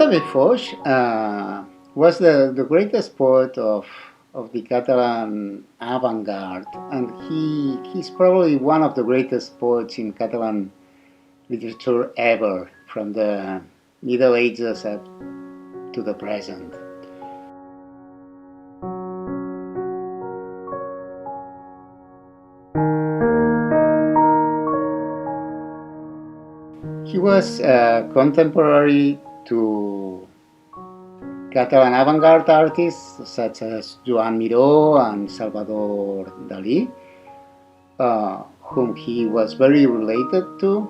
Josep Foix was the greatest poet of the Catalan avant-garde, and he's probably one of the greatest poets in Catalan literature ever, from the Middle Ages up to the present. He was contemporary to Catalan avant-garde artists such as Joan Miró and Salvador Dalí, whom he was very related to,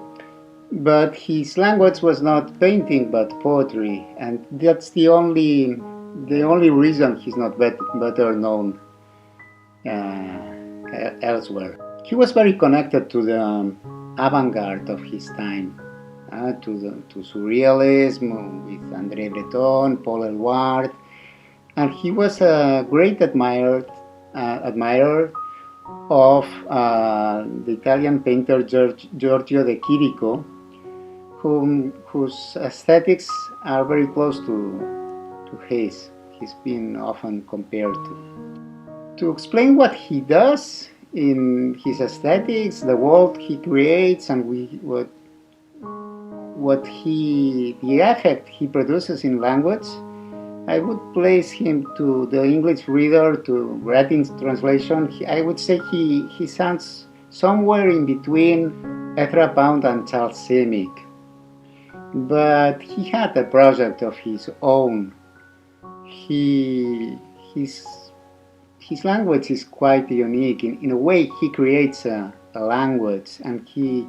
but his language was not painting but poetry, and that's the only reason he's not better known elsewhere. He was very connected to the avant-garde of his time. To surrealism with André Breton, Paul Eluard, and he was a great admirer of the Italian painter Giorgio de Chirico, whose aesthetics are very close to his. He's been often compared to. To explain what he does in his aesthetics, the world he creates, and the effect he produces in language, I would place him to the English reader, to Latin translation. I would say he sounds somewhere in between Ezra Pound and Charles Simic. But he had a project of his own. His language is quite unique. In a way, he creates a language, and he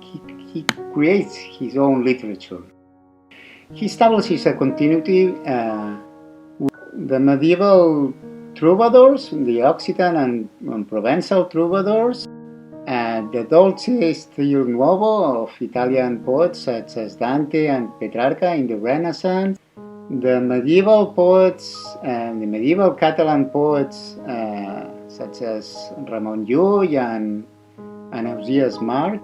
creates his own literature. He establishes a continuity with the medieval troubadours, the Occitan and Provençal troubadours, the dolce stile nuovo of Italian poets such as Dante and Petrarca in the Renaissance, the medieval poets and the medieval Catalan poets such as Ramon Llull and Ausiàs March,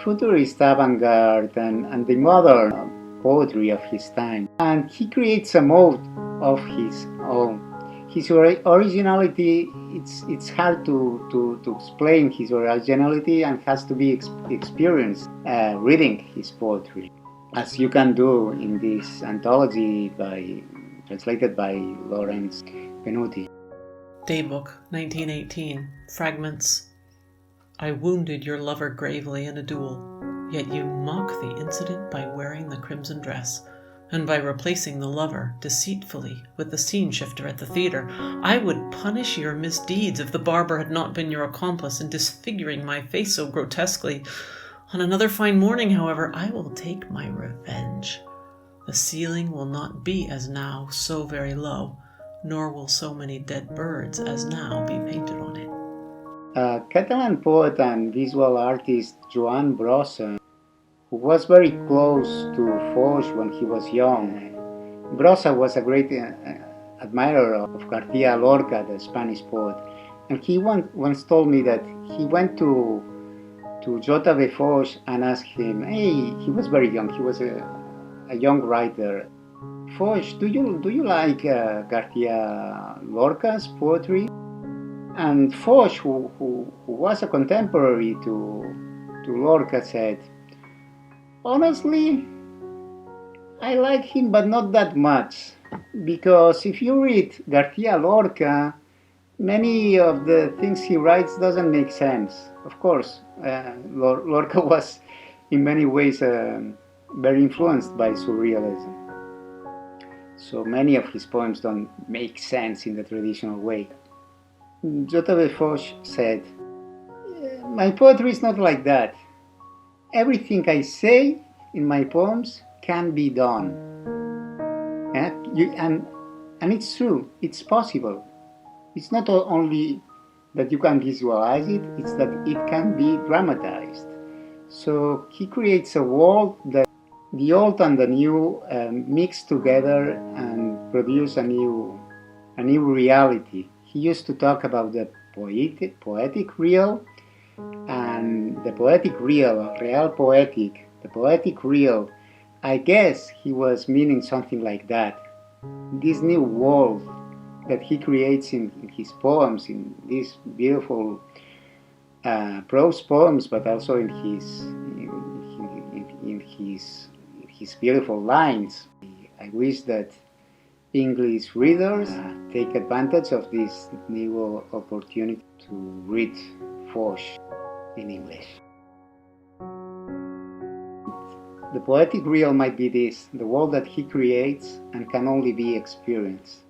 futurist avant-garde and the modern poetry of his time. And he creates a mode of his own. His originality, it's hard to explain his originality, and has to be experienced reading his poetry, as you can do in this anthology translated by Lawrence Penuti. Daybook, 1918, Fragments. I wounded your lover gravely in a duel, yet you mock the incident by wearing the crimson dress, and by replacing the lover deceitfully with the scene shifter at the theatre. I would punish your misdeeds if the barber had not been your accomplice in disfiguring my face so grotesquely. On another fine morning, however, I will take my revenge. The ceiling will not be as now so very low, nor will so many dead birds as now be painted on it. Catalan poet and visual artist Joan Brossa, who was very close to Foix when he was young. Brossa was a great admirer of García Lorca, the Spanish poet, and he once told me that he went to Josep Foix and asked him, hey, he was very young, he was a young writer, Foix, do you like García Lorca's poetry? And Foix, who was a contemporary to Lorca, said, honestly, I like him, but not that much, because if you read García Lorca, many of the things he writes doesn't make sense. Of course, Lorca was in many ways very influenced by surrealism. So many of his poems don't make sense in the traditional way. Josep Foix said, my poetry is not like that. Everything I say in my poems can be done. And it's true, it's possible. It's not only that you can visualize it, it's that it can be dramatized. So he creates a world that the old and the new mix together and produce a new reality. He used to talk about the poetic real and the poetic real, real poetic, the poetic real I guess he was meaning something like that. This new world that he creates in his poems, in these beautiful prose poems, but also in his beautiful lines. I wish that English readers take advantage of this new opportunity to read Foix in English. The poetic real might be this: the world that he creates and can only be experienced.